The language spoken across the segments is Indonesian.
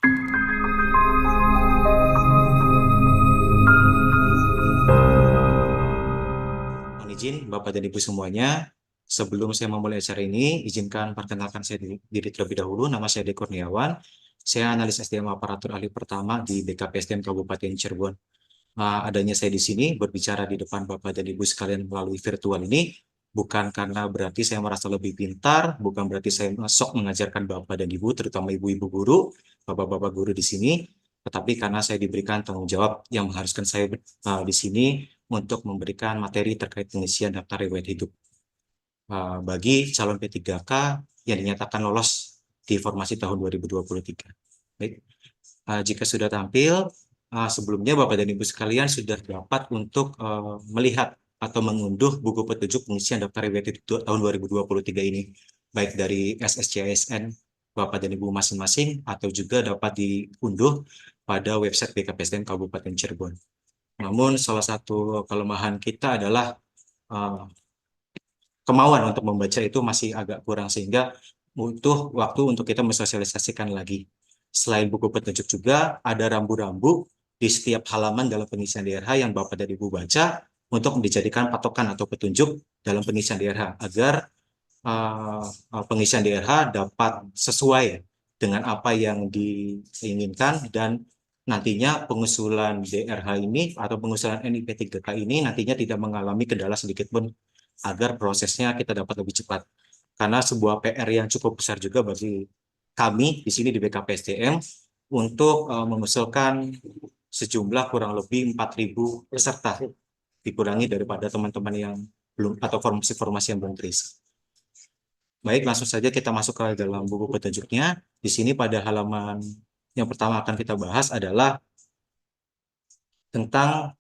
Mohon izin Bapak dan Ibu semuanya, sebelum saya memulai acara ini, izinkan perkenalkan saya diri terlebih dahulu. Nama saya Ade Kurniawan. Saya analis SDM aparatur ahli pertama di BKPSDM Kabupaten Cirebon. Adanya saya di sini berbicara di depan Bapak dan Ibu sekalian melalui virtual ini bukan karena berarti saya merasa lebih pintar, bukan berarti saya sok mengajarkan Bapak dan Ibu, terutama ibu-ibu guru, bapak-bapak guru di sini, tetapi karena saya diberikan tanggung jawab yang mengharuskan saya di sini untuk memberikan materi terkait pengisian daftar riwayat hidup bagi calon P3K yang dinyatakan lolos di formasi tahun 2023. Baik, jika sudah tampil, sebelumnya Bapak dan Ibu sekalian sudah dapat untuk melihat atau mengunduh buku petunjuk pengisian daftar riwayat hidup tahun 2023 ini, baik dari SSCISN Bapak dan Ibu masing-masing atau juga dapat diunduh pada website BKPSDM Kabupaten Cirebon. Namun salah satu kelemahan kita adalah uh, kemauan untuk membaca itu masih agak kurang sehingga butuh waktu untuk kita mensosialisasikan lagi. Selain buku petunjuk juga ada rambu-rambu di setiap halaman dalam pengisian DRH yang Bapak dan Ibu baca untuk dijadikan patokan atau petunjuk dalam pengisian DRH agar pengisian DRH dapat sesuai dengan apa yang diinginkan dan nantinya pengusulan DRH ini atau pengusulan NIP3K ini nantinya tidak mengalami kendala sedikit pun agar prosesnya kita dapat lebih cepat. Karena sebuah PR yang cukup besar juga bagi kami di sini di BKPSDM untuk mengusulkan sejumlah kurang lebih 4.000 peserta, dikurangi daripada teman-teman yang belum atau formasi-formasi yang belum terisi. Baik, langsung saja kita masuk ke dalam buku petunjuknya. Di sini pada halaman yang pertama akan kita bahas adalah tentang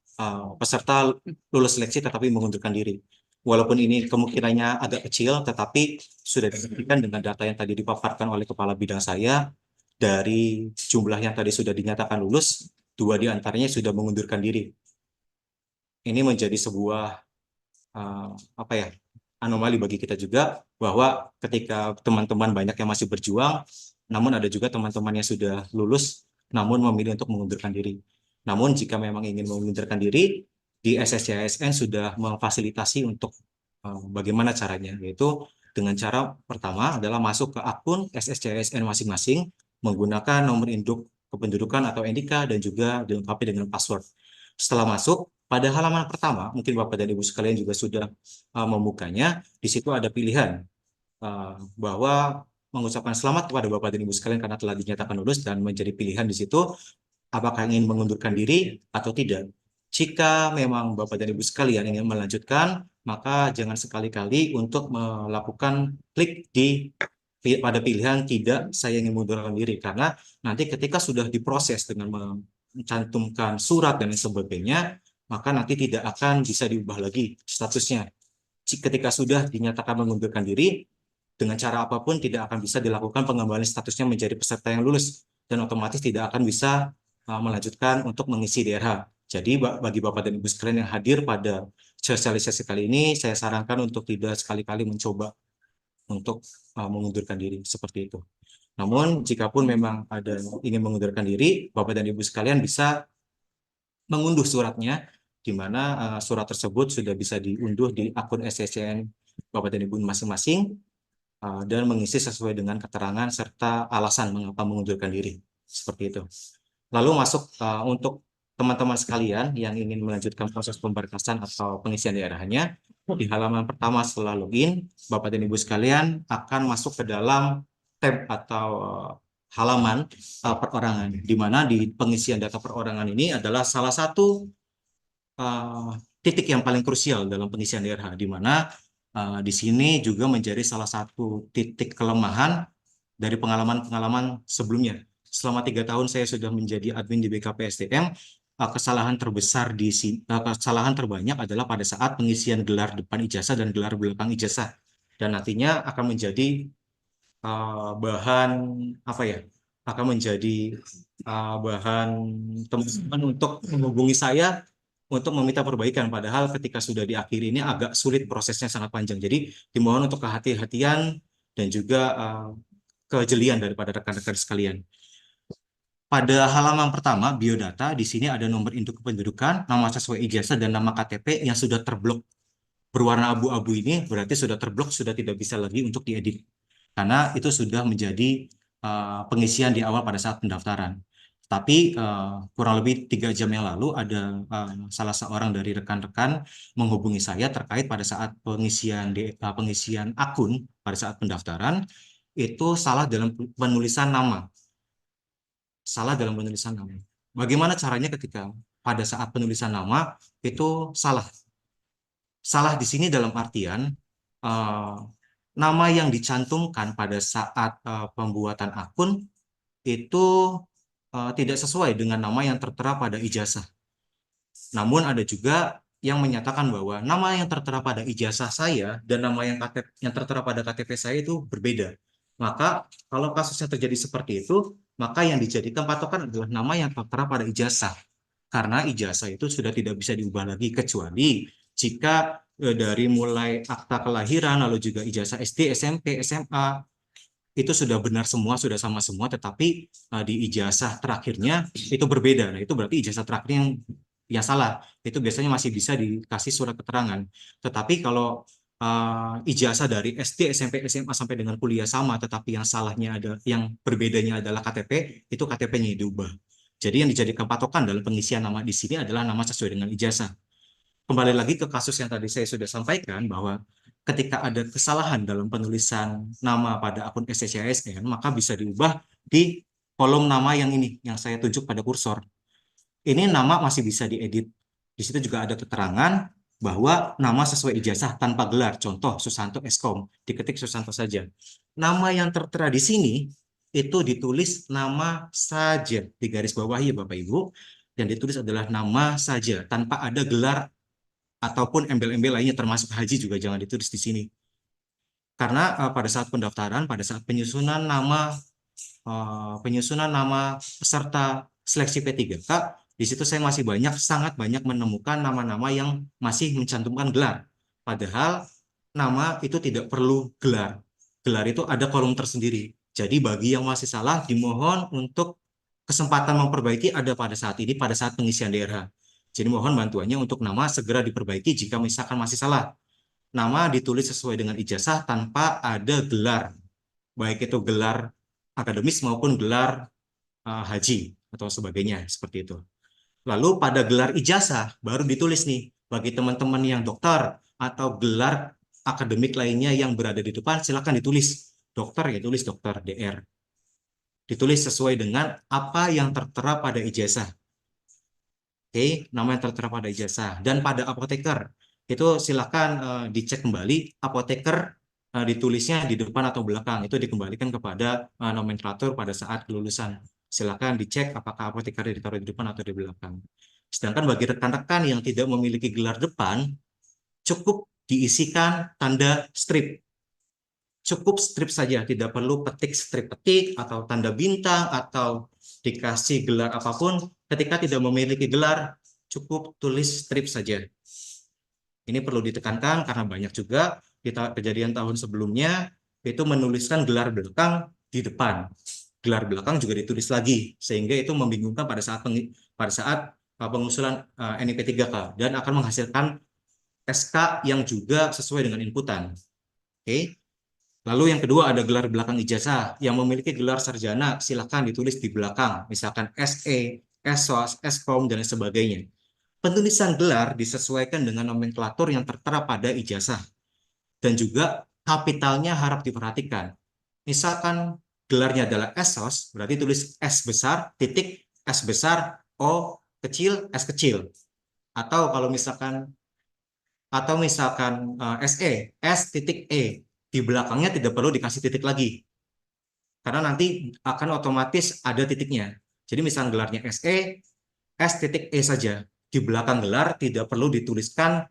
peserta lulus seleksi tetapi mengundurkan diri. Walaupun ini kemungkinannya agak kecil, tetapi sudah dibuktikan dengan data yang tadi dipaparkan oleh kepala bidang saya, dari jumlah yang tadi sudah dinyatakan lulus, 2 di antaranya sudah mengundurkan diri. Ini menjadi sebuah apa ya, anomali bagi kita juga, bahwa ketika teman-teman banyak yang masih berjuang, namun ada juga teman-teman yang sudah lulus, namun memilih untuk mengundurkan diri. Namun jika memang ingin mengundurkan diri, di SSCISN sudah memfasilitasi untuk bagaimana caranya, yaitu dengan cara pertama adalah masuk ke akun SSCISN masing-masing, menggunakan nomor induk kependudukan atau NIK dan juga dilengkapi dengan password. Setelah masuk, pada halaman pertama, mungkin Bapak dan Ibu sekalian juga sudah membukanya, di situ ada pilihan bahwa mengucapkan selamat kepada Bapak dan Ibu sekalian karena telah dinyatakan lulus dan menjadi pilihan di situ apakah ingin mengundurkan diri atau tidak. Jika memang Bapak dan Ibu sekalian ingin melanjutkan, maka jangan sekali-kali untuk melakukan klik pada pilihan tidak saya ingin mengundurkan diri, karena nanti ketika sudah diproses dengan mencantumkan surat dan sebagainya, maka nanti tidak akan bisa diubah lagi statusnya. Ketika sudah dinyatakan mengundurkan diri, dengan cara apapun tidak akan bisa dilakukan pengembalian statusnya menjadi peserta yang lulus dan otomatis tidak akan bisa melanjutkan untuk mengisi DRH. Jadi bagi Bapak dan Ibu sekalian yang hadir pada sosialisasi kali ini, saya sarankan untuk tidak sekali-kali mencoba untuk mengundurkan diri seperti itu. Namun, jikapun memang ada ingin mengundurkan diri, Bapak dan Ibu sekalian bisa mengunduh suratnya, di mana surat tersebut sudah bisa diunduh di akun SSCN Bapak dan Ibu masing-masing, dan mengisi sesuai dengan keterangan serta alasan mengapa mengundurkan diri. Seperti itu. Lalu masuk untuk teman-teman sekalian yang ingin melanjutkan proses pemberkasan atau pengisian daerahnya, di halaman pertama setelah login, Bapak dan Ibu sekalian akan masuk ke dalam tab atau halaman perorangan, di mana di pengisian data perorangan ini adalah salah satu titik yang paling krusial dalam pengisian DRH, di mana di sini juga menjadi salah satu titik kelemahan dari pengalaman-pengalaman sebelumnya. Selama 3 tahun saya sudah menjadi admin di BKPSDM, kesalahan terbesar kesalahan terbanyak adalah pada saat pengisian gelar depan ijazah dan gelar belakang ijazah, dan nantinya akan menjadi bahan apa ya? Akan menjadi bahan teman-teman untuk menghubungi saya untuk meminta perbaikan. Padahal ketika sudah diakhiri ini agak sulit, prosesnya sangat panjang. Jadi dimohon untuk kehati-hatian dan juga kejelian daripada rekan-rekan sekalian. Pada halaman pertama, biodata, di sini ada nomor induk kependudukan, nama sesuai ijazah, dan nama KTP yang sudah terblok. Berwarna abu-abu ini berarti sudah terblok, sudah tidak bisa lagi untuk diedit. Karena itu sudah menjadi pengisian di awal pada saat pendaftaran. Tapi kurang lebih 3 jam yang lalu ada salah seorang dari rekan-rekan menghubungi saya terkait pada saat pengisian akun pada saat pendaftaran itu salah dalam penulisan nama. Salah dalam penulisan nama. Bagaimana caranya ketika pada saat penulisan nama itu salah? Salah di sini dalam artian eh, nama yang dicantumkan pada saat pembuatan akun itu tidak sesuai dengan nama yang tertera pada ijazah. Namun ada juga yang menyatakan bahwa nama yang tertera pada ijazah saya dan nama yang tertera pada KTP saya itu berbeda. Maka kalau kasusnya terjadi seperti itu, maka yang dijadikan patokan adalah nama yang tertera pada ijazah. Karena ijazah itu sudah tidak bisa diubah lagi kecuali jika dari mulai akta kelahiran lalu juga ijazah SD, SMP, SMA itu sudah benar semua, sudah sama semua, tetapi di ijazah terakhirnya itu berbeda. Nah, itu berarti ijazah terakhir yang salah. Itu biasanya masih bisa dikasih surat keterangan. Tetapi kalau ijazah dari SD, SMP, SMA sampai dengan kuliah sama, tetapi yang salahnya ada, yang berbedanya adalah KTP, itu KTP-nya diubah. Jadi yang dijadikan patokan dalam pengisian nama di sini adalah nama sesuai dengan ijazah. Kembali lagi ke kasus yang tadi saya sudah sampaikan bahwa ketika ada kesalahan dalam penulisan nama pada akun SSCISN, maka bisa diubah di kolom nama yang ini, yang saya tunjuk pada kursor. Ini nama masih bisa diedit. Di situ juga ada keterangan bahwa nama sesuai ijazah tanpa gelar. Contoh, Susanto Eskom. Diketik Susanto saja. Nama yang tertera di sini itu ditulis nama saja. Di garis bawah ya Bapak Ibu. Yang ditulis adalah nama saja tanpa ada gelar ataupun embel-embel lainnya termasuk haji juga jangan ditulis di sini. Karena pada saat pendaftaran, pada saat penyusunan nama peserta seleksi P3K, di situ saya masih sangat banyak menemukan nama-nama yang masih mencantumkan gelar. Padahal nama itu tidak perlu gelar. Gelar itu ada kolom tersendiri. Jadi bagi yang masih salah, dimohon untuk kesempatan memperbaiki ada pada saat ini, pada saat pengisian DRH. Jadi mohon bantuannya untuk nama segera diperbaiki jika misalkan masih salah. Nama ditulis sesuai dengan ijazah tanpa ada gelar, baik itu gelar akademis maupun gelar haji atau sebagainya, seperti itu. Lalu pada gelar ijazah baru ditulis nih, bagi teman-teman yang dokter atau gelar akademik lainnya yang berada di depan, silakan ditulis. Dokter ya tulis dokter DR. Ditulis sesuai dengan apa yang tertera pada ijazah. Oke, nama yang tertera pada ijazah. Dan pada apoteker, itu silakan dicek kembali apoteker ditulisnya di depan atau belakang. Itu dikembalikan kepada nomenklatur pada saat kelulusan. Silakan dicek apakah apoteker ditaruh di depan atau di belakang. Sedangkan bagi rekan-rekan yang tidak memiliki gelar depan, cukup diisikan tanda strip. Cukup strip saja, tidak perlu petik strip petik atau tanda bintang atau dikasih gelar apapun. Ketika tidak memiliki gelar, cukup tulis strip saja. Ini perlu ditekankan karena banyak juga kejadian tahun sebelumnya itu menuliskan gelar belakang di depan. Gelar belakang juga ditulis lagi sehingga itu membingungkan pada saat pengusulan NIP 3K dan akan menghasilkan SK yang juga sesuai dengan inputan. Oke. Lalu yang kedua ada gelar belakang ijazah. Yang memiliki gelar sarjana silakan ditulis di belakang, misalkan SE, SOS, Eskom, dan sebagainya. Penulisan gelar disesuaikan dengan nomenklatur yang tertera pada ijazah. Dan juga kapitalnya harap diperhatikan. Misalkan gelarnya adalah SOS, berarti tulis S besar, titik, S besar, O kecil, S kecil. Atau misalkan SE, S titik E. Di belakangnya tidak perlu dikasih titik lagi. Karena nanti akan otomatis ada titiknya. Jadi misalnya gelarnya SE, S titik E saja. Di belakang gelar tidak perlu dituliskan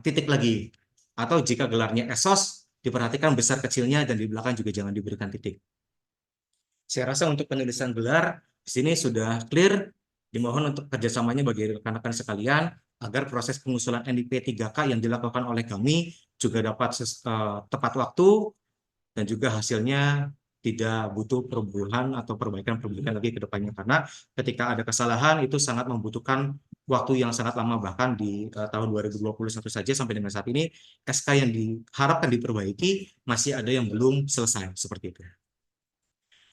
titik lagi. Atau jika gelarnya ESOS, diperhatikan besar kecilnya dan di belakang juga jangan diberikan titik. Saya rasa untuk penulisan gelar di sini sudah clear. Dimohon untuk kerjasamanya bagi rekan-rekan sekalian agar proses pengusulan NIP 3K yang dilakukan oleh kami juga dapat tepat waktu dan juga hasilnya tidak butuh perubahan atau perbaikan lagi ke depannya, karena ketika ada kesalahan itu sangat membutuhkan waktu yang sangat lama, bahkan di tahun 2021 saja sampai dengan saat ini SK yang diharapkan diperbaiki masih ada yang belum selesai seperti itu.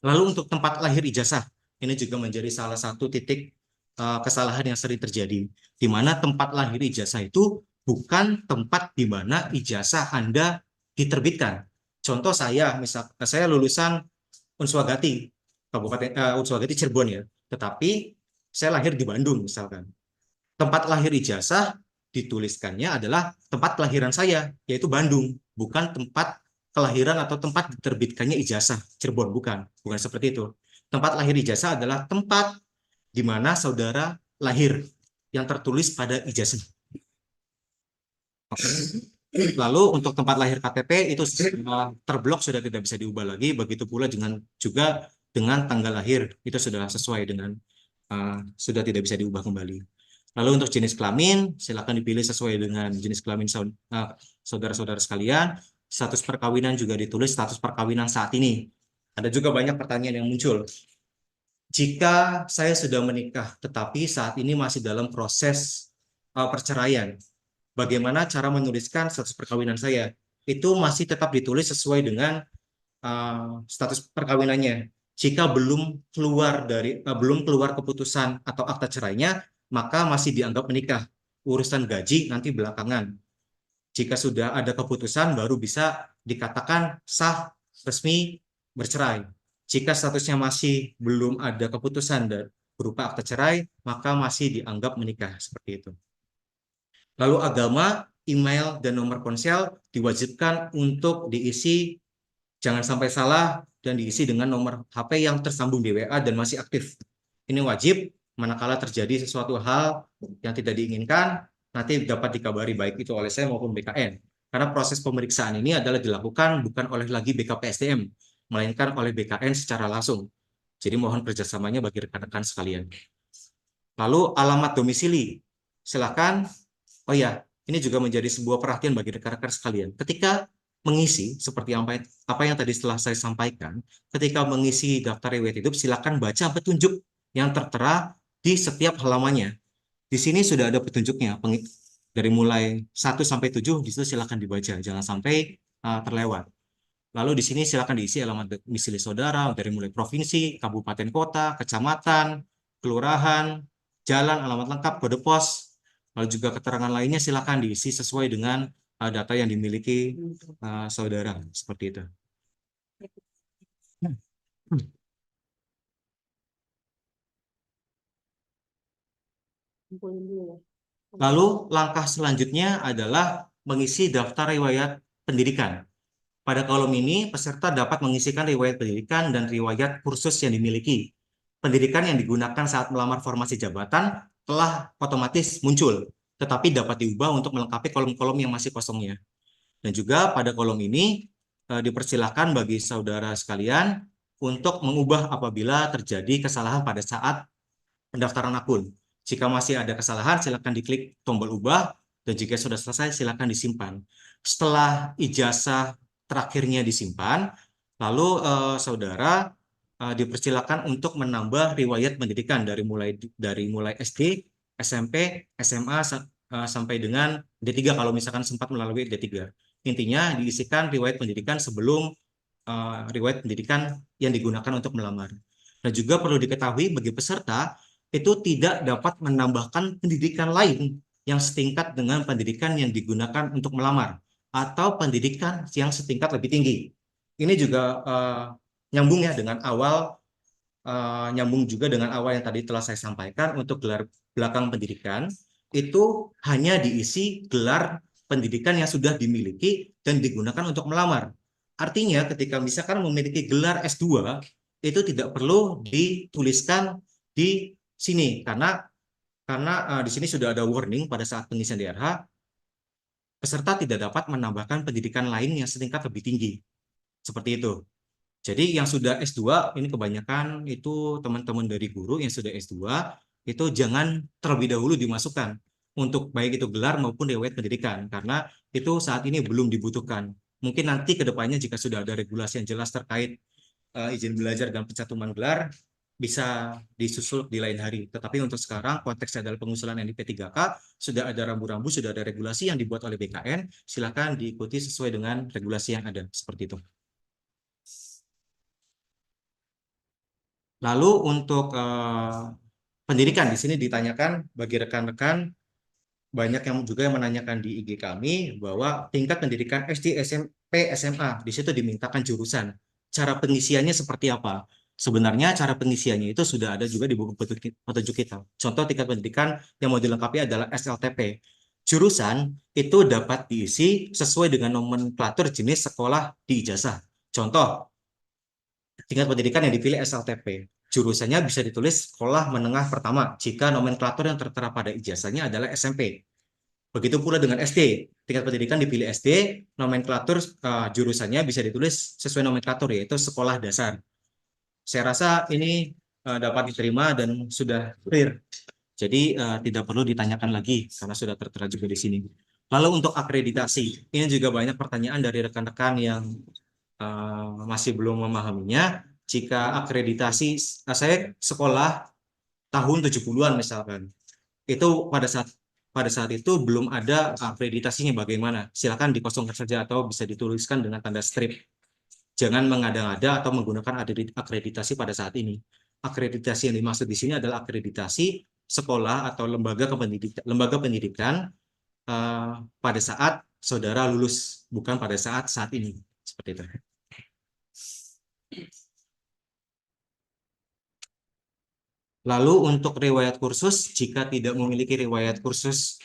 Lalu untuk tempat lahir ijazah, ini juga menjadi salah satu titik kesalahan yang sering terjadi, di mana tempat lahir ijazah itu bukan tempat di mana ijazah Anda diterbitkan. Contoh misal saya lulusan Unswagati, Unswagati Cirebon ya, tetapi saya lahir di Bandung misalkan. Tempat lahir ijazah dituliskannya adalah tempat kelahiran saya, yaitu Bandung, bukan tempat kelahiran atau tempat diterbitkannya ijazah Cirebon, bukan seperti itu. Tempat lahir ijazah adalah tempat di mana saudara lahir yang tertulis pada ijazah. Lalu untuk tempat lahir KTP itu terblok, sudah tidak bisa diubah lagi. Begitu pula juga dengan tanggal lahir, itu sudah sesuai dengan sudah tidak bisa diubah kembali. Lalu untuk jenis kelamin, silakan dipilih sesuai dengan jenis kelamin saudara-saudara sekalian. Status perkawinan juga ditulis status perkawinan saat ini. Ada juga banyak pertanyaan yang muncul. Jika saya sudah menikah, tetapi saat ini masih dalam proses perceraian, bagaimana cara menuliskan status perkawinan saya? Itu masih tetap ditulis sesuai dengan status perkawinannya. Jika belum keluar keputusan atau akta cerainya, maka masih dianggap menikah. Urusan gaji nanti belakangan. Jika sudah ada keputusan, baru bisa dikatakan sah, resmi, bercerai. Jika statusnya masih belum ada keputusan dan berupa akta cerai, maka masih dianggap menikah, seperti itu. Lalu agama, email, dan nomor ponsel diwajibkan untuk diisi, jangan sampai salah, dan diisi dengan nomor HP yang tersambung di WA dan masih aktif. Ini wajib, manakala terjadi sesuatu hal yang tidak diinginkan, nanti dapat dikabari baik itu oleh saya maupun BKN. Karena proses pemeriksaan ini adalah dilakukan bukan oleh lagi BKPSDM, melainkan oleh BKN secara langsung. Jadi mohon kerjasamanya bagi rekan-rekan sekalian. Lalu alamat domisili, silakan. Oh ya, ini juga menjadi sebuah perhatian bagi rekan-rekan sekalian. Ketika mengisi seperti apa yang tadi setelah saya sampaikan, ketika mengisi daftar riwayat hidup, silakan baca petunjuk yang tertera di setiap halamannya. Di sini sudah ada petunjuknya, dari mulai 1 sampai 7, di situ silakan dibaca, jangan sampai terlewat. Lalu di sini silakan diisi alamat domisili saudara dari mulai provinsi, kabupaten kota, kecamatan, kelurahan, jalan, alamat lengkap, kode pos, lalu juga keterangan lainnya silakan diisi sesuai dengan data yang dimiliki saudara, seperti itu. Lalu langkah selanjutnya adalah mengisi daftar riwayat pendidikan. Pada kolom ini, peserta dapat mengisikan riwayat pendidikan dan riwayat kursus yang dimiliki. Pendidikan yang digunakan saat melamar formasi jabatan telah otomatis muncul, tetapi dapat diubah untuk melengkapi kolom-kolom yang masih kosongnya. Dan juga pada kolom ini dipersilakan bagi saudara sekalian untuk mengubah apabila terjadi kesalahan pada saat pendaftaran akun. Jika masih ada kesalahan, silakan diklik tombol ubah, dan jika sudah selesai, silakan disimpan. Setelah ijazah terakhirnya disimpan, lalu saudara dipersilakan untuk menambah riwayat pendidikan dari mulai SD, SMP, SMA sampai dengan D3 kalau misalkan sempat melalui D3. Intinya diisikan riwayat pendidikan sebelum riwayat pendidikan yang digunakan untuk melamar. Dan juga perlu diketahui bagi peserta itu tidak dapat menambahkan pendidikan lain yang setingkat dengan pendidikan yang digunakan untuk melamar atau pendidikan yang setingkat lebih tinggi. Ini juga nyambung ya dengan nyambung juga dengan awal yang tadi telah saya sampaikan. Untuk gelar belakang pendidikan itu hanya diisi gelar pendidikan yang sudah dimiliki dan digunakan untuk melamar. Artinya ketika misalkan memiliki gelar S2 itu tidak perlu dituliskan di sini karena di sini sudah ada warning pada saat pengisian DRH, peserta tidak dapat menambahkan pendidikan lain yang setingkat lebih tinggi. Seperti itu. Jadi yang sudah S2 ini kebanyakan itu teman-teman dari guru yang sudah S2 itu jangan terlebih dahulu dimasukkan untuk baik itu gelar maupun riwayat pendidikan karena itu saat ini belum dibutuhkan. Mungkin nanti ke depannya jika sudah ada regulasi yang jelas terkait izin belajar dan pencantuman gelar bisa disusul di lain hari. Tetapi untuk sekarang konteksnya adalah pengusulan NIP 3K, sudah ada rambu-rambu, sudah ada regulasi yang dibuat oleh BKN, silakan diikuti sesuai dengan regulasi yang ada, seperti itu. Lalu untuk pendidikan di sini ditanyakan bagi rekan-rekan, banyak yang juga yang menanyakan di IG kami bahwa tingkat pendidikan SD, SMP, SMA di situ dimintakan jurusan. Cara pengisiannya seperti apa? Sebenarnya cara pengisiannya itu sudah ada juga di buku petunjuk kita. Contoh tingkat pendidikan yang mau dilengkapi adalah SLTP. Jurusan itu dapat diisi sesuai dengan nomenklatur jenis sekolah di ijazah. Contoh, tingkat pendidikan yang dipilih SLTP. Jurusannya bisa ditulis sekolah menengah pertama jika nomenklatur yang tertera pada ijazahnya adalah SMP. Begitu pula dengan SD. Tingkat pendidikan dipilih SD, nomenklatur jurusannya bisa ditulis sesuai nomenklatur, yaitu sekolah dasar. Saya rasa ini dapat diterima dan sudah clear. Jadi tidak perlu ditanyakan lagi karena sudah tertera juga di sini. Lalu untuk akreditasi, ini juga banyak pertanyaan dari rekan-rekan yang masih belum memahaminya. Jika akreditasi, saya sekolah tahun 70-an misalkan, itu pada saat itu belum ada akreditasinya bagaimana. Silakan dikosongkan saja atau bisa dituliskan dengan tanda strip. Jangan mengada-ngada atau menggunakan akreditasi pada saat ini. Akreditasi yang dimaksud di sini adalah akreditasi sekolah atau lembaga pendidikan pada saat saudara lulus, bukan pada saat ini. Seperti itu. Lalu untuk riwayat kursus, jika tidak memiliki riwayat kursus,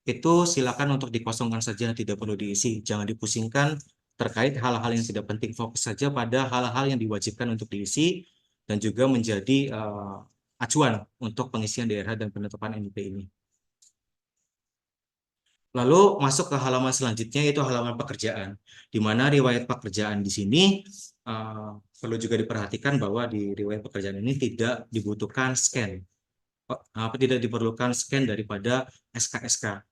itu silakan untuk dikosongkan saja, tidak perlu diisi. Jangan dipusingkan terkait hal-hal yang tidak penting. Fokus saja pada hal-hal yang diwajibkan untuk diisi dan juga menjadi acuan untuk pengisian daerah dan penetapan NIP ini. Lalu masuk ke halaman selanjutnya, yaitu halaman pekerjaan, di mana riwayat pekerjaan di sini perlu juga diperhatikan bahwa di riwayat pekerjaan ini tidak dibutuhkan scan, tidak diperlukan scan daripada SK-SK.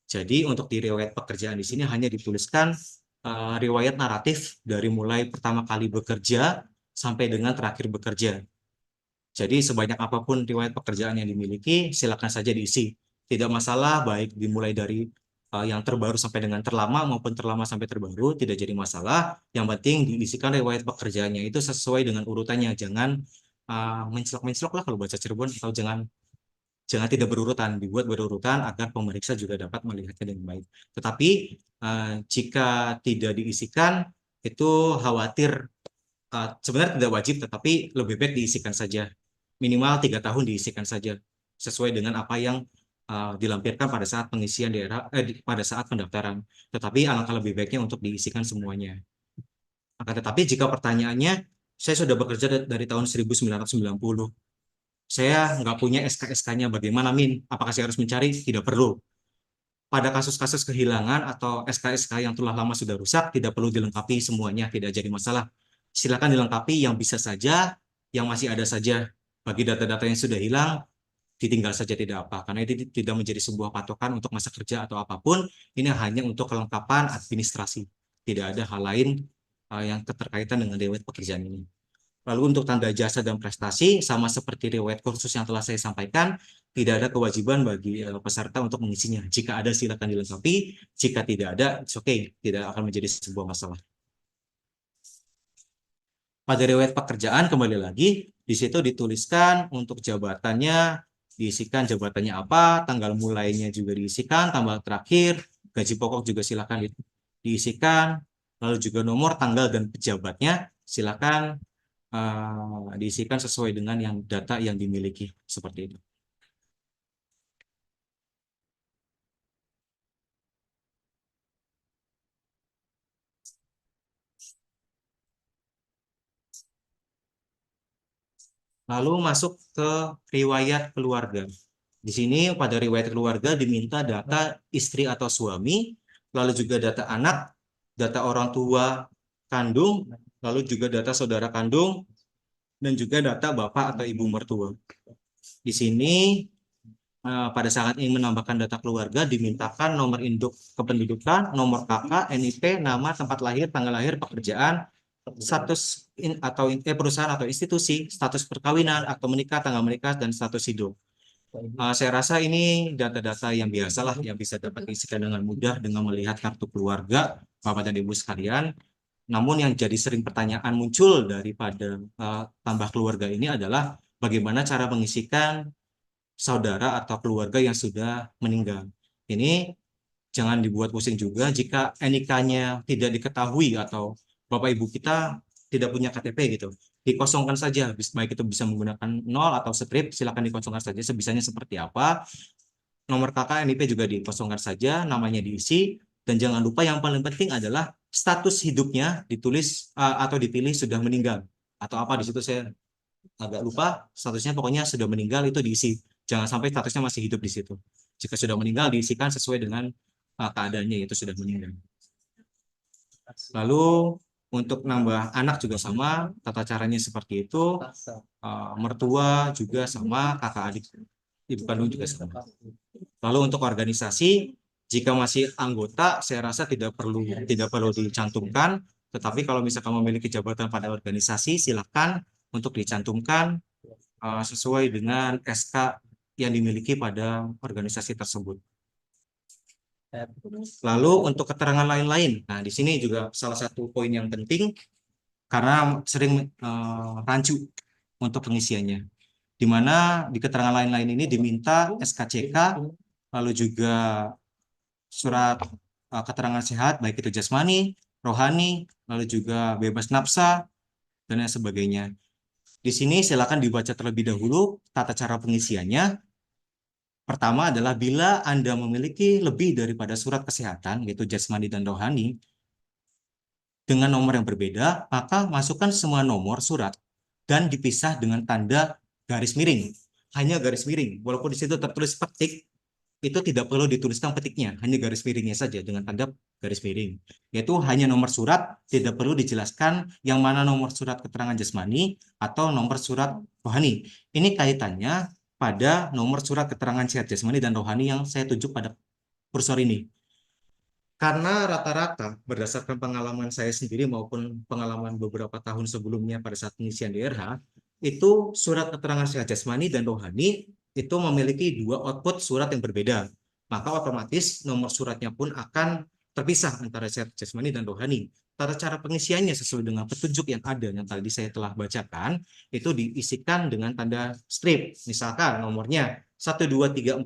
Jadi untuk di riwayat pekerjaan di sini hanya dituliskan riwayat naratif dari mulai pertama kali bekerja sampai dengan terakhir bekerja. Jadi sebanyak apapun riwayat pekerjaan yang dimiliki, silakan saja diisi. Tidak masalah, baik dimulai dari yang terbaru sampai dengan terlama maupun terlama sampai terbaru, tidak jadi masalah. Yang penting diisikan riwayat pekerjaannya itu sesuai dengan urutannya. Jangan menclok-menclok lah kalau bahasa Cirebon, atau jangan tidak berurutan, dibuat berurutan agar pemeriksa juga dapat melihatnya dengan baik. Tetapi jika tidak diisikan, itu khawatir sebenarnya tidak wajib, tetapi lebih baik diisikan saja. Minimal 3 tahun diisikan saja sesuai dengan apa yang dilampirkan pada saat pengisian daerah pada saat pendaftaran. Tetapi alangkah lebih baiknya untuk diisikan semuanya. Akan tetapi jika pertanyaannya, saya sudah bekerja dari tahun 1990, saya nggak punya SK-SK-nya, bagaimana Min? Apakah saya harus mencari? Tidak perlu. Pada kasus-kasus kehilangan atau SK-SK yang telah lama sudah rusak, tidak perlu dilengkapi semuanya, tidak jadi masalah. Silakan dilengkapi yang bisa saja, yang masih ada saja. Bagi data-data yang sudah hilang, ditinggal saja tidak apa, karena itu tidak menjadi sebuah patokan untuk masa kerja atau apapun. Ini hanya untuk kelengkapan administrasi. Tidak ada hal lain yang keterkaitan dengan riwayat pekerjaan ini. Lalu untuk tanda jasa dan prestasi, sama seperti riwayat kursus yang telah saya sampaikan, tidak ada kewajiban bagi peserta untuk mengisinya. Jika ada, silakan dilengkapi. Jika tidak ada, it's okay, tidak akan menjadi sebuah masalah. Pada riwayat pekerjaan, kembali lagi, di situ dituliskan untuk jabatannya, diisikan jabatannya apa, tanggal mulainya juga diisikan, tanggal terakhir, gaji pokok juga silakan diisikan, lalu juga nomor, tanggal, dan pejabatnya silakan diisikan sesuai dengan yang data yang dimiliki, seperti itu. Lalu masuk ke riwayat keluarga. Di sini pada riwayat keluarga diminta data istri atau suami, lalu juga data anak, data orang tua kandung, lalu juga data saudara kandung, dan juga data bapak atau ibu mertua. Di sini pada saat ingin menambahkan data keluarga dimintakan nomor induk kependudukan, nomor KK, NIP, nama, tempat lahir, tanggal lahir, pekerjaan, perusahaan atau institusi, status perkawinan, akte menikah, tanggal menikah, dan status hidup. Saya rasa ini data-data yang biasalah yang bisa dapat diisikan dengan mudah dengan melihat kartu keluarga, Bapak dan Ibu sekalian. Namun yang jadi sering pertanyaan muncul daripada tambah keluarga ini adalah bagaimana cara mengisikan saudara atau keluarga yang sudah meninggal. Ini jangan dibuat pusing juga jika NIK-nya tidak diketahui atau Bapak Ibu kita tidak punya KTP gitu. Dikosongkan saja, baik itu bisa menggunakan nol atau strip, silakan dikosongkan saja sebisanya seperti apa. Nomor KK NIP juga dikosongkan saja, namanya diisi, dan jangan lupa yang paling penting adalah status hidupnya ditulis atau dipilih sudah meninggal atau apa di situ saya agak lupa, statusnya pokoknya sudah meninggal itu diisi. Jangan sampai statusnya masih hidup di situ. Jika sudah meninggal diisikan sesuai dengan keadaannya yaitu sudah meninggal. Lalu untuk nambah anak juga sama, tata caranya seperti itu. Mertua juga sama, kakak adik ibu kandung juga sama. Lalu untuk organisasi, jika masih anggota, saya rasa tidak perlu dicantumkan. Tetapi kalau misalkan memiliki jabatan pada organisasi, silakan untuk dicantumkan sesuai dengan SK yang dimiliki pada organisasi tersebut. Lalu untuk keterangan lain-lain, nah di sini juga salah satu poin yang penting karena sering rancu untuk pengisiannya, di mana di keterangan lain-lain ini diminta SKCK, lalu juga surat keterangan sehat baik itu jasmani, rohani, lalu juga bebas nafsa dan lain sebagainya. Di sini silakan dibaca terlebih dahulu tata cara pengisiannya. Pertama adalah bila Anda memiliki lebih daripada surat kesehatan, yaitu jasmani dan rohani, dengan nomor yang berbeda, maka masukkan semua nomor surat dan dipisah dengan tanda garis miring. Hanya garis miring, walaupun di situ tertulis petik, itu tidak perlu dituliskan petiknya, hanya garis miringnya saja dengan tanda garis miring. Yaitu hanya nomor surat, tidak perlu dijelaskan yang mana nomor surat keterangan jasmani atau nomor surat rohani. Ini kaitannya pada nomor surat keterangan sehat jasmani dan rohani yang saya tunjuk pada kursor ini. Karena rata-rata berdasarkan pengalaman saya sendiri maupun pengalaman beberapa tahun sebelumnya pada saat pengisian DRH, itu surat keterangan sehat jasmani dan rohani itu memiliki dua output surat yang berbeda. Maka otomatis nomor suratnya pun akan terpisah antara sehat jasmani dan rohani. Tata cara pengisiannya sesuai dengan petunjuk yang ada yang tadi saya telah bacakan, itu diisikan dengan tanda strip. Misalkan nomornya 12345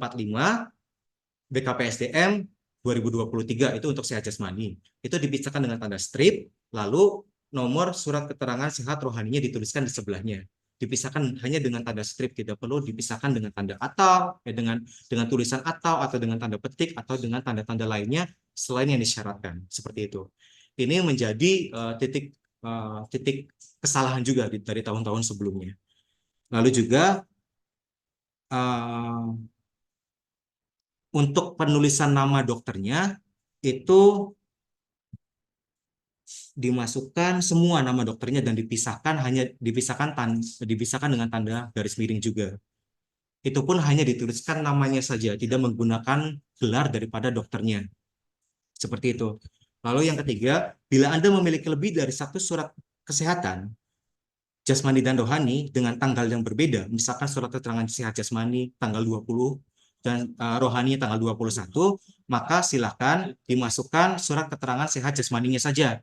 BKPSDM 2023 itu untuk sehat jasmani. Itu dipisahkan dengan tanda strip, lalu nomor surat keterangan sehat rohaninya dituliskan di sebelahnya. Dipisahkan hanya dengan tanda strip, tidak perlu dipisahkan dengan tanda atau dengan tulisan atau dengan tanda petik atau dengan tanda-tanda lainnya selain yang disyaratkan. Seperti itu. Ini menjadi titik kesalahan juga dari tahun-tahun sebelumnya. Lalu juga untuk penulisan nama dokternya itu dimasukkan semua nama dokternya dan dipisahkan dengan tanda garis miring juga. Itu pun hanya dituliskan namanya saja, tidak menggunakan gelar daripada dokternya. Seperti itu. Lalu yang ketiga, bila Anda memiliki lebih dari satu surat kesehatan, jasmani dan rohani dengan tanggal yang berbeda, misalkan surat keterangan sehat jasmani tanggal 20 dan rohani tanggal 21, maka silakan dimasukkan surat keterangan sehat jasmaninya saja.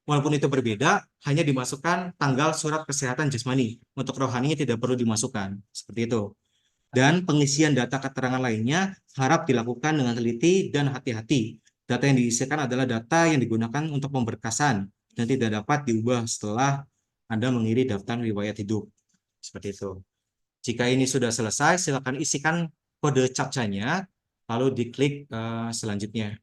Walaupun itu berbeda, hanya dimasukkan tanggal surat kesehatan jasmani. Untuk rohaninya tidak perlu dimasukkan. Seperti itu. Dan pengisian data keterangan lainnya harap dilakukan dengan teliti dan hati-hati. Data yang diisikan adalah data yang digunakan untuk pemberkasan dan tidak dapat diubah setelah Anda mengirim daftar riwayat hidup. Seperti itu. Jika ini sudah selesai, silakan isikan kode CAPTCHA-nya, lalu diklik selanjutnya.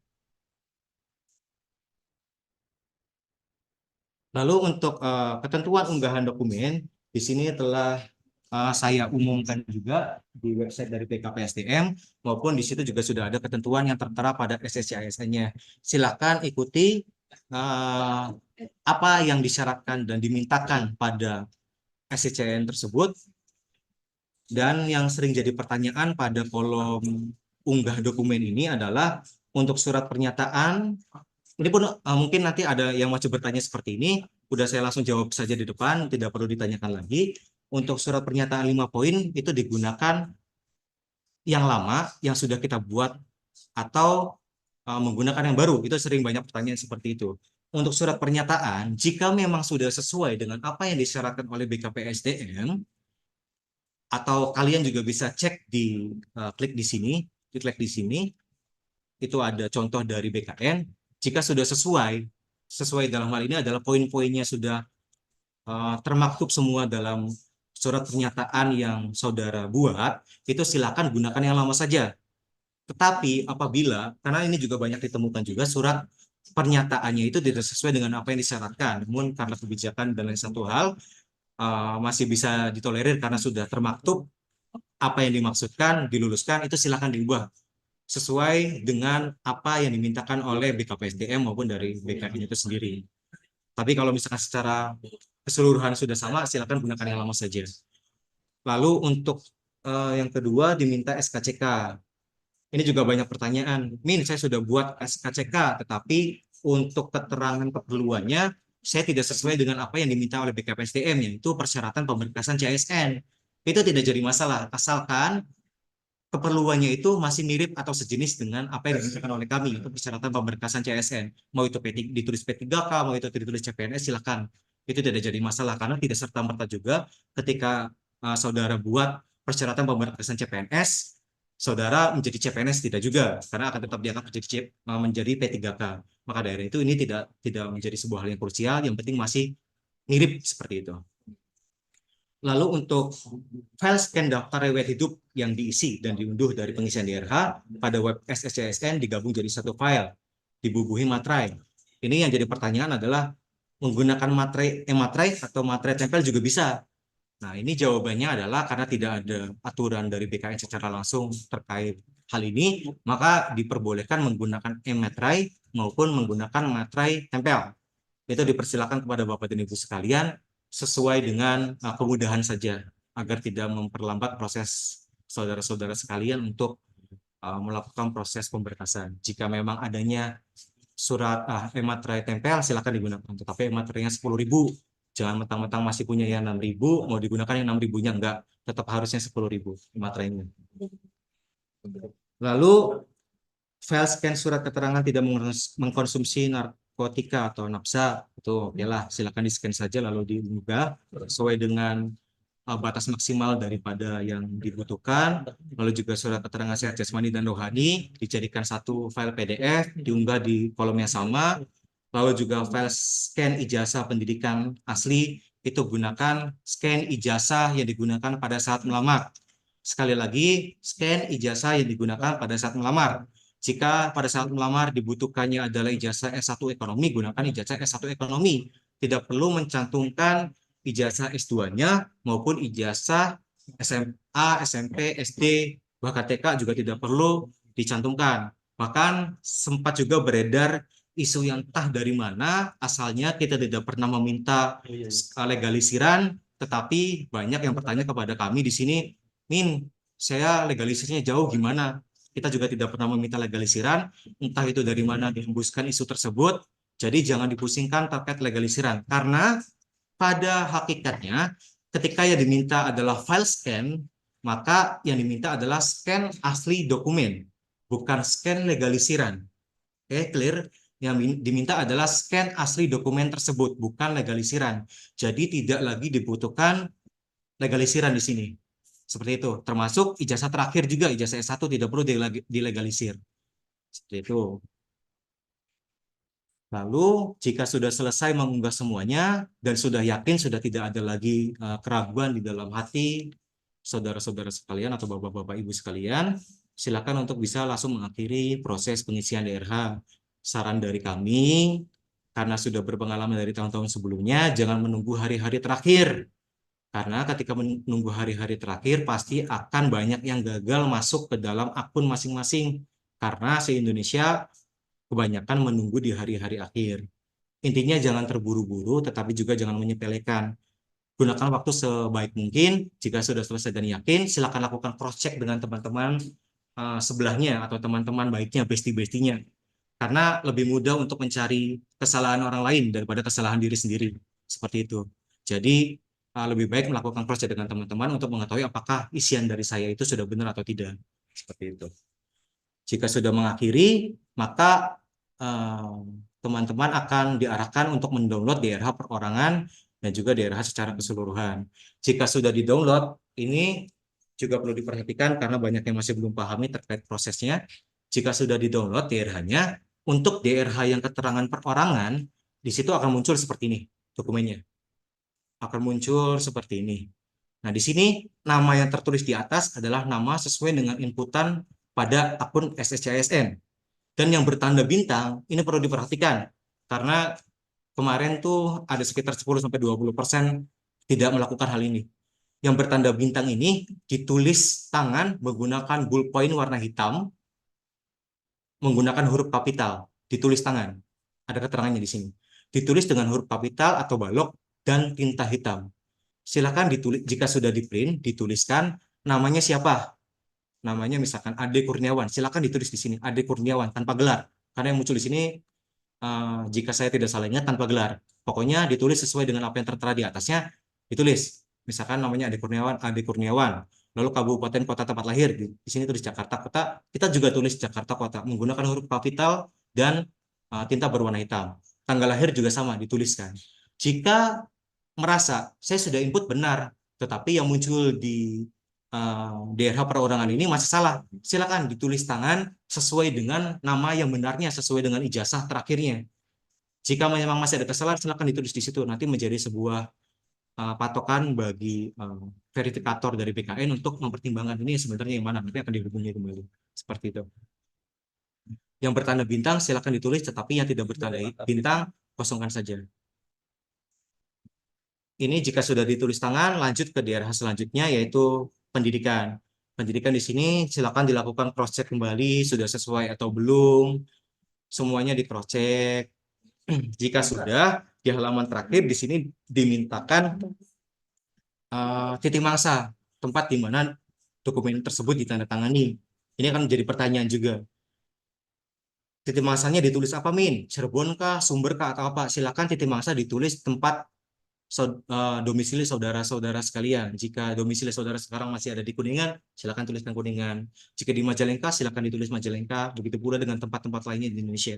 Lalu untuk ketentuan unggahan dokumen, di sini telah saya umumkan juga di website dari BKPSDM, maupun di situ juga sudah ada ketentuan yang tertera pada SSC-ASN-nya. Silakan ikuti apa yang disyaratkan dan dimintakan pada SSC-ASN tersebut. Dan yang sering jadi pertanyaan pada kolom unggah dokumen ini adalah untuk surat pernyataan. Ini pun mungkin nanti ada yang wajib bertanya seperti ini. udah saya langsung jawab saja di depan, tidak perlu ditanyakan lagi. Untuk surat pernyataan 5 poin itu digunakan yang lama yang sudah kita buat atau menggunakan yang baru. Itu sering banyak pertanyaan seperti itu. Untuk surat pernyataan, jika memang sudah sesuai dengan apa yang disyaratkan oleh BKPSDM, atau kalian juga bisa cek di klik di sini, klik di sini, itu ada contoh dari BKN. Jika sudah sesuai dalam hal ini adalah poin-poinnya sudah termaktub semua dalam surat pernyataan yang saudara buat, itu silakan gunakan yang lama saja. Tetapi apabila, karena ini juga banyak ditemukan juga surat pernyataannya itu tidak sesuai dengan apa yang disyaratkan, namun karena kebijakan dan lain satu hal masih bisa ditolerir karena sudah termaktub apa yang dimaksudkan, diluluskan, itu silakan diubah sesuai dengan apa yang dimintakan oleh BKPSDM maupun dari BKN itu sendiri. Tapi kalau misalkan secara keseluruhan sudah sama, silakan gunakan yang lama saja. Lalu untuk yang kedua diminta SKCK. Ini juga banyak pertanyaan. Min, saya sudah buat SKCK, tetapi untuk keterangan keperluannya saya tidak sesuai dengan apa yang diminta oleh BKPSDM, yaitu persyaratan pemberkasan CSN. Itu tidak jadi masalah, asalkan keperluannya itu masih mirip atau sejenis dengan apa yang dimintakan oleh kami, itu persyaratan pemberkasan CSN. Mau itu ditulis P3K, mau itu ditulis CPNS, silakan. Itu tidak jadi masalah, karena tidak serta-merta juga ketika saudara buat persyaratan pemberkasan CPNS, saudara menjadi CPNS tidak juga, karena akan tetap dianggap menjadi P3K. Maka dari itu ini tidak menjadi sebuah hal yang krusial, yang penting masih mirip seperti itu. Lalu untuk file scan daftar riwayat hidup yang diisi dan diunduh dari pengisian DRH pada web SSCSN digabung jadi satu file, dibubuhi materai. Ini yang jadi pertanyaan adalah menggunakan materai atau materai tempel juga bisa. Nah, ini jawabannya adalah karena tidak ada aturan dari BKN secara langsung terkait hal ini, maka diperbolehkan menggunakan e-materai maupun menggunakan materai tempel. Itu dipersilakan kepada Bapak dan Ibu sekalian sesuai dengan kemudahan saja agar tidak memperlambat proses saudara-saudara sekalian untuk melakukan proses pemberkasan. Jika memang adanya surat e-materai tempel, silakan digunakan. Tetapi e-materainya 10.000. Jangan mentang-mentang masih punya yang 6.000, mau digunakan yang 6.000-nya enggak. Tetap harusnya 10.000 e-materainya. Lalu file scan surat keterangan tidak mengkonsumsi narkotika atau nafsa, itu oke lah, silakan di scan saja lalu diunggah sesuai dengan batas maksimal daripada yang dibutuhkan. Lalu juga surat keterangan sehat jasmani dan rohani dijadikan satu file PDF, diunggah di kolom yang sama. Lalu juga file scan ijazah pendidikan asli, itu gunakan scan ijazah yang digunakan pada saat melamar. Sekali lagi, scan ijazah yang digunakan pada saat melamar. Jika pada saat melamar dibutuhkannya adalah ijazah S1 ekonomi, gunakan ijazah S1 ekonomi. Tidak perlu mencantumkan ijazah S2-nya maupun ijazah SMA, SMP, SD, bahkan TK juga tidak perlu dicantumkan. Bahkan sempat juga beredar isu yang entah dari mana asalnya, kita tidak pernah meminta legalisiran, tetapi banyak yang bertanya kepada kami di sini, Min, saya legalisirnya jauh gimana? Kita juga tidak pernah meminta legalisiran, entah itu dari mana dihembuskan isu tersebut. Jadi jangan dipusingkan terkait legalisiran, karena pada hakikatnya ketika yang diminta adalah file scan, maka yang diminta adalah scan asli dokumen, bukan scan legalisiran. Oke, clear? Yang diminta adalah scan asli dokumen tersebut, bukan legalisiran. Jadi tidak lagi dibutuhkan legalisiran di sini. Seperti itu. Termasuk ijazah terakhir juga, ijazah S1 tidak perlu dilegalisir. Seperti itu. Lalu jika sudah selesai mengunggah semuanya dan sudah yakin sudah tidak ada lagi keraguan di dalam hati saudara-saudara sekalian atau bapak-bapak ibu sekalian, silakan untuk bisa langsung mengakhiri proses pengisian DRH. Saran dari kami, karena sudah berpengalaman dari tahun-tahun sebelumnya, jangan menunggu hari-hari terakhir. Karena ketika menunggu hari-hari terakhir, pasti akan banyak yang gagal masuk ke dalam akun masing-masing. Karena se-Indonesia kebanyakan menunggu di hari-hari akhir. Intinya jangan terburu-buru, tetapi juga jangan menyepelekan. Gunakan waktu sebaik mungkin. Jika sudah selesai dan yakin, silakan lakukan cross-check dengan teman-teman sebelahnya atau teman-teman baiknya, bestie-bestinya. Karena lebih mudah untuk mencari kesalahan orang lain daripada kesalahan diri sendiri. Seperti itu. Jadi lebih baik melakukan cross check dengan teman-teman untuk mengetahui apakah isian dari saya itu sudah benar atau tidak. Seperti itu. Jika sudah mengakhiri, maka teman-teman akan diarahkan untuk mendownload DRH perorangan dan juga DRH secara keseluruhan. Jika sudah di-download, ini juga perlu diperhatikan karena banyak yang masih belum pahami terkait prosesnya. Jika sudah di-download DRH-nya, untuk DRH yang keterangan perorangan, di situ akan muncul seperti ini dokumennya. Akan muncul seperti ini. Nah, di sini nama yang tertulis di atas adalah nama sesuai dengan inputan pada akun SSCISN. Dan yang bertanda bintang, ini perlu diperhatikan. Karena kemarin tuh ada sekitar 10-20% tidak melakukan hal ini. Yang bertanda bintang ini ditulis tangan menggunakan ballpoint warna hitam, menggunakan huruf kapital, ditulis tangan. Ada keterangannya di sini. Ditulis dengan huruf kapital atau balok dan tinta hitam. Silakan ditulis, jika sudah di print, dituliskan namanya siapa. Namanya misalkan Ade Kurniawan. Silakan ditulis di sini Ade Kurniawan tanpa gelar. Karena yang muncul di sini jika saya tidak salah ingat tanpa gelar. Pokoknya ditulis sesuai dengan apa yang tertera di atasnya, ditulis. Misalkan namanya Ade Kurniawan, Ade Kurniawan. Lalu kabupaten kota tempat lahir, di sini tulis Jakarta Kota. Kita juga tulis Jakarta Kota menggunakan huruf kapital dan tinta berwarna hitam. Tanggal lahir juga sama dituliskan. Jika merasa saya sudah input benar, tetapi yang muncul di DRH perorangan ini masih salah, silakan ditulis tangan sesuai dengan nama yang benarnya, sesuai dengan ijazah terakhirnya. Jika memang masih ada kesalahan, silakan ditulis di situ. Nanti menjadi sebuah patokan bagi verifikator dari BKN untuk mempertimbangkan ini sebenarnya yang mana, nanti akan dihubungi kembali. Seperti itu. Yang bertanda bintang silakan ditulis, tetapi yang tidak bertanda bintang kosongkan saja. Ini jika sudah ditulis tangan, lanjut ke DRH selanjutnya, yaitu pendidikan. Pendidikan di sini silakan dilakukan cross check kembali, sudah sesuai atau belum. Semuanya di cross check. Jika sudah, di halaman terakhir di sini dimintakan titik mangsa, tempat di mana dokumen tersebut ditandatangani. Ini akan menjadi pertanyaan juga. Titik mangsanya ditulis apa, Min? Cirebon kah, Sumber kah, atau apa? Silakan titik mangsa ditulis tempat domisili saudara-saudara sekalian. Jika domisili saudara sekarang masih ada di Kuningan, silakan tuliskan Kuningan. Jika di Majalengka, silakan ditulis Majalengka. Begitu pula dengan tempat-tempat lainnya di Indonesia.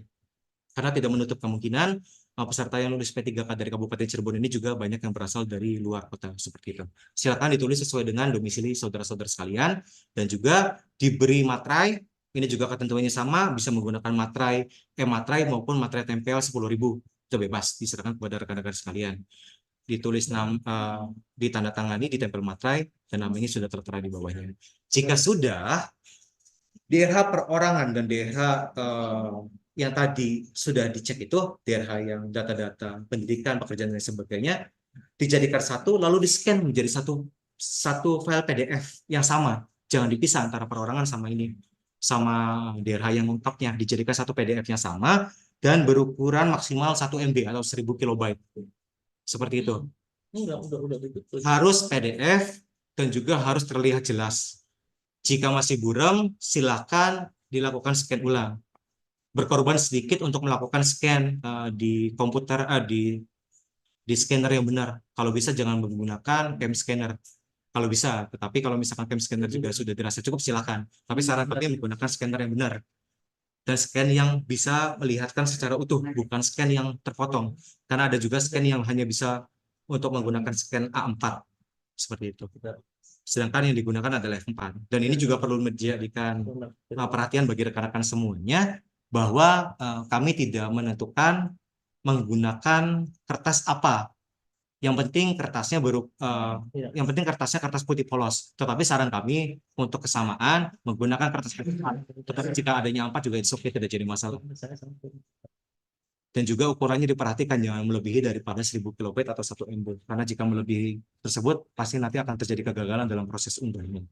Karena tidak menutup kemungkinan peserta yang lulus P3K dari Kabupaten Cirebon ini juga banyak yang berasal dari luar kota, seperti itu. Silakan ditulis sesuai dengan domisili saudara-saudara sekalian, dan juga diberi materai. Ini juga ketentuannya sama, bisa menggunakan materai maupun materai tempel 10.000. Itu bebas, diserahkan kepada rekan-rekan sekalian. Ditulis ditandatangani, ditempel materai, dan namanya sudah tertera di bawahnya. Jika sudah, DRH perorangan dan DRH yang tadi sudah dicek itu, DRH yang data-data pendidikan, pekerjaan dan sebagainya, dijadikan satu, lalu di-scan menjadi satu file PDF yang sama. Jangan dipisah antara perorangan sama ini, sama DRH yang lengkapnya, dijadikan satu PDF yang sama, dan berukuran maksimal 1 MB atau 1000 kilobyte. Seperti itu. Harus PDF dan juga harus terlihat jelas. Jika masih buram, silakan dilakukan scan ulang. Berkorban sedikit untuk melakukan scan di komputer, di scanner yang benar. Kalau bisa jangan menggunakan cam scanner. Kalau bisa, tetapi kalau misalkan cam scanner juga sudah dirasa cukup, silakan. Tapi saran kami menggunakan scanner yang benar. Dan scan yang bisa melihatkan secara utuh, bukan scan yang terpotong. Karena ada juga scan yang hanya bisa untuk menggunakan scan A4. Seperti itu. Sedangkan yang digunakan adalah F4. Dan ini juga perlu menjadikan perhatian bagi rekan-rekan semuanya, bahwa kami tidak menentukan menggunakan kertas apa. Yang penting kertasnya kertas putih polos. Tetapi saran kami untuk kesamaan menggunakan kertas putih. Tetapi jika adanya A4 juga itu tidak jadi masalah. Dan juga ukurannya diperhatikan jangan melebihi daripada 1000 kilobyte atau 1 MB. Karena jika melebihi tersebut, pasti nanti akan terjadi kegagalan dalam proses unduhnya.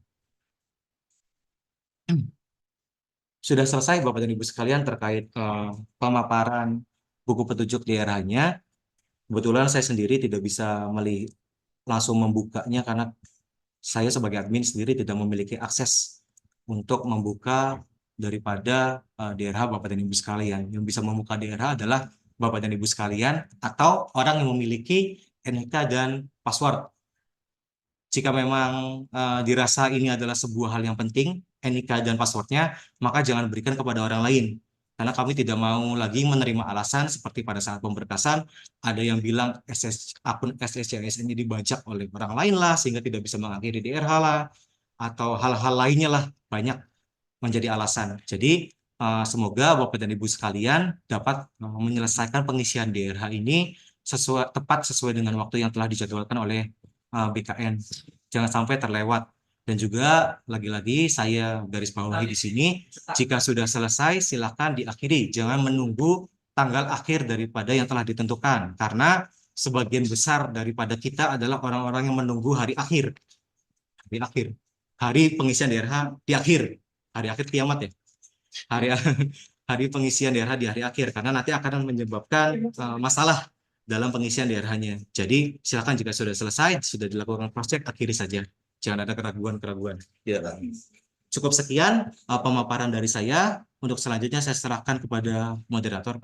Sudah selesai Bapak dan Ibu sekalian terkait pemaparan buku petunjuk daerahnya. Kebetulan saya sendiri tidak bisa langsung membukanya karena saya sebagai admin sendiri tidak memiliki akses untuk membuka daripada daerah Bapak dan Ibu sekalian. Yang bisa membuka daerah adalah Bapak dan Ibu sekalian atau orang yang memiliki NIK dan password. Jika memang dirasa ini adalah sebuah hal yang penting, NIK dan passwordnya, maka jangan berikan kepada orang lain. Karena kami tidak mau lagi menerima alasan seperti pada saat pemberkasan, ada yang bilang akun SSCS ini dibajak oleh orang lain lah, sehingga tidak bisa mengakhiri DRH lah, atau hal-hal lainnya lah, banyak menjadi alasan. Jadi, semoga Bapak dan Ibu sekalian dapat menyelesaikan pengisian DRH ini tepat sesuai dengan waktu yang telah dijadwalkan oleh BKN. Jangan sampai terlewat. Dan juga lagi-lagi saya garis bawahi di sini, jika sudah selesai silakan diakhiri. Jangan menunggu tanggal akhir daripada yang telah ditentukan. Karena sebagian besar daripada kita adalah orang-orang yang menunggu hari akhir. Hari akhir. Hari pengisian DRH di akhir. Hari akhir kiamat ya. Hari hari pengisian DRH di hari akhir. Karena nanti akan menyebabkan masalah dalam pengisian DRH-nya. Jadi silakan jika sudah selesai, sudah dilakukan cross check, akhiri saja. Jangan ada keraguan-keraguan. Ya. Cukup sekian pemaparan dari saya. Untuk selanjutnya saya serahkan kepada moderator.